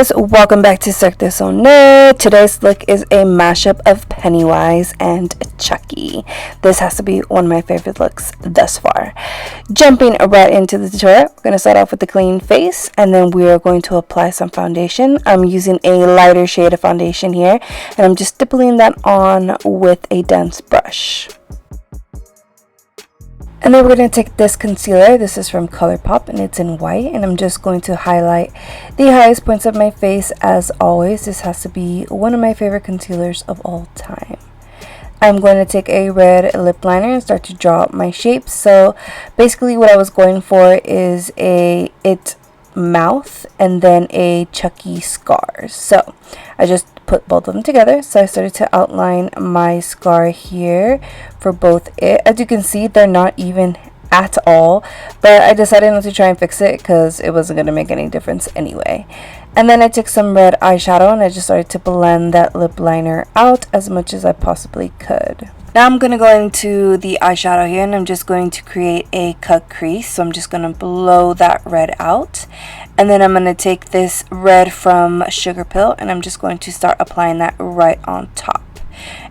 guys, welcome back to Circdehsonae. Today's look is a mashup of Pennywise and Chucky. This has to be one of my favorite looks thus far. Jumping right into the tutorial, we're going to start off with the clean face, and then we are going to apply some foundation. I'm using a lighter shade of foundation here, and I'm just stippling that on with a dense brush. And then we're going to take this concealer. This is from ColourPop and it's in white, and I'm just going to highlight the highest points of my face. As always, this has to be one of my favorite concealers of all time. I'm going to take a red lip liner and start to draw up my shapes. So basically what I was going for is a mouth and then a Chucky scars. So I just put both of them together. So I started to outline my scar here for both it. As you can see, they're not even at all, but I decided not to try and fix it because it wasn't going to make any difference anyway. And then I took some red eyeshadow and I just started to blend that lip liner out as much as I possibly could. Now I'm going to go into the eyeshadow here, and I'm just going to create a cut crease. So I'm just going to blow that red out. And then I'm going to take this red from Sugar Pill, and I'm just going to start applying that right on top.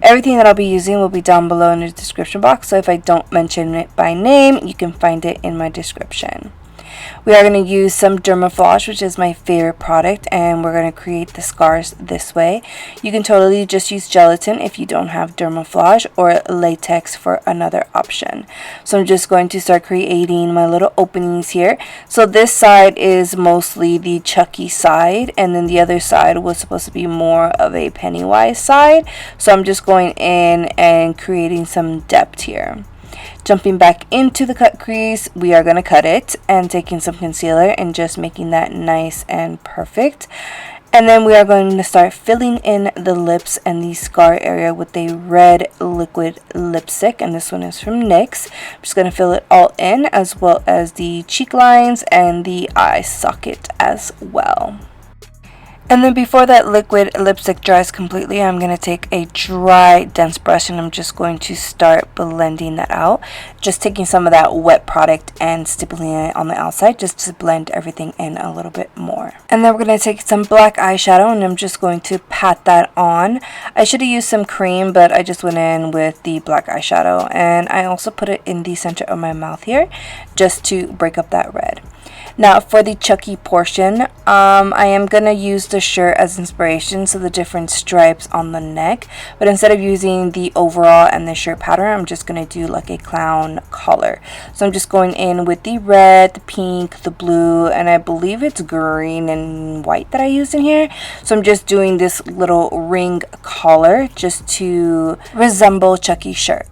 Everything that I'll be using will be down below in the description box. So if I don't mention it by name, you can find it in my description. We are going to use some Dermaflage, which is my favorite product, and we're going to create the scars this way. You can totally just use gelatin if you don't have Dermaflage, or latex for another option. So I'm just going to start creating my little openings here. So this side is mostly the Chucky side, and then the other side was supposed to be more of a Pennywise side. So I'm just going in and creating some depth here. Jumping back into the cut crease, we are going to cut it, and taking some concealer and just making that nice and perfect. And then we are going to start filling in the lips and the scar area with a red liquid lipstick, and this one is from NYX. I'm just going to fill it all in, as well as the cheek lines and the eye socket as well. And then before that liquid lipstick dries completely, I'm going to take a dry, dense brush, and I'm just going to start blending that out. Just taking some of that wet product and stippling it on the outside just to blend everything in a little bit more. And then we're going to take some black eyeshadow, and I'm just going to pat that on. I should have used some cream, but I just went in with the black eyeshadow. And I also put it in the center of my mouth here just to break up that red. Now for the Chucky portion, I am going to use the shirt as inspiration, so the different stripes on the neck. But instead of using the overall and the shirt pattern, I'm just going to do like a clown collar. So I'm just going in with the red, the pink, the blue, and I believe it's green and white that I used in here. So I'm just doing this little ring collar just to resemble Chucky's shirt.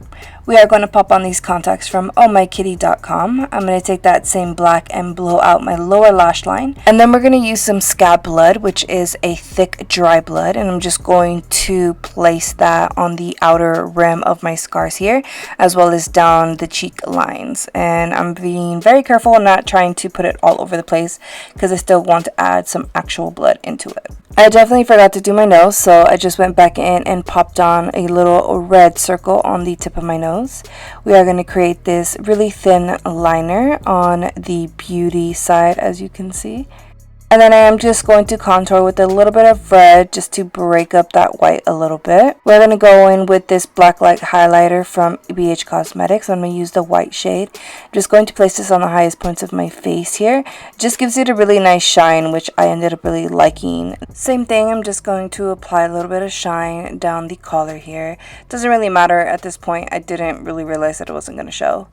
We are going to pop on these contacts from ohmykitty.com. I'm going to take that same black and blow out my lower lash line. And then we're going to use some Scab blood, which is a thick, dry blood. And I'm just going to place that on the outer rim of my scars here, as well as down the cheek lines. And I'm being very careful not trying to put it all over the place, because I still want to add some actual blood into it. I definitely forgot to do my nose, so I just went back in and popped on a little red circle on the tip of my nose. We are going to create this really thin liner on the beauty side, as you can see. And then I am just going to contour with a little bit of red just to break up that white a little bit. We're going to go in with this blacklight highlighter from BH Cosmetics. I'm going to use the white shade. I'm just going to place this on the highest points of my face here. It just gives it a really nice shine, which I ended up really liking. Same thing, I'm just going to apply a little bit of shine down the collar here. It doesn't really matter at this point. I didn't really realize that it wasn't going to show.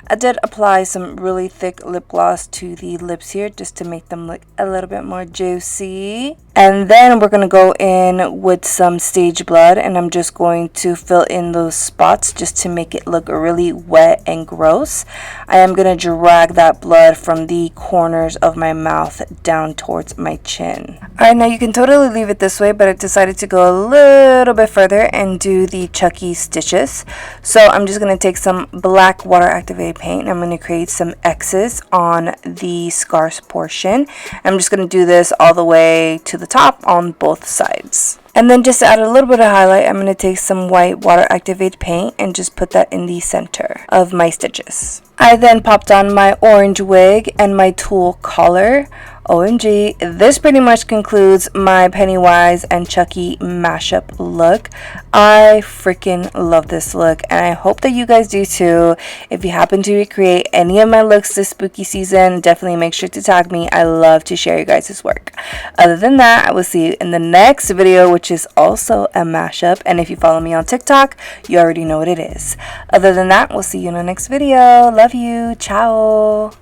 I did apply some really thick lip gloss to the lips here just to make them look a little bit more juicy. And then we're going to go in with some Stage Blood, and I'm just going to fill in those spots just to make it look really wet and gross. I am going to drag that blood from the corners of my mouth down towards my chin. Alright, now you can totally leave it this way, but I decided to go a little bit further and do the Chucky stitches. So I'm just going to take some black water activated paint, and I'm going to create some X's on the scars portion. I'm just going to do this all the way to the top on both sides. And then just to add a little bit of highlight, I'm going to take some white water activated paint and just put that in the center of my stitches. I then popped on my orange wig and my tulle collar OMG, this pretty much concludes my Pennywise and Chucky mashup look. I freaking love this look, and I hope that you guys do too. If you happen to recreate any of my looks this spooky season, definitely make sure to tag me. I love to share you guys' work. Other than that, I will see you in the next video, which is also a mashup, and if you follow me on TikTok, you already know what it is. Other than that, we'll see you in the next video. Love you. Ciao.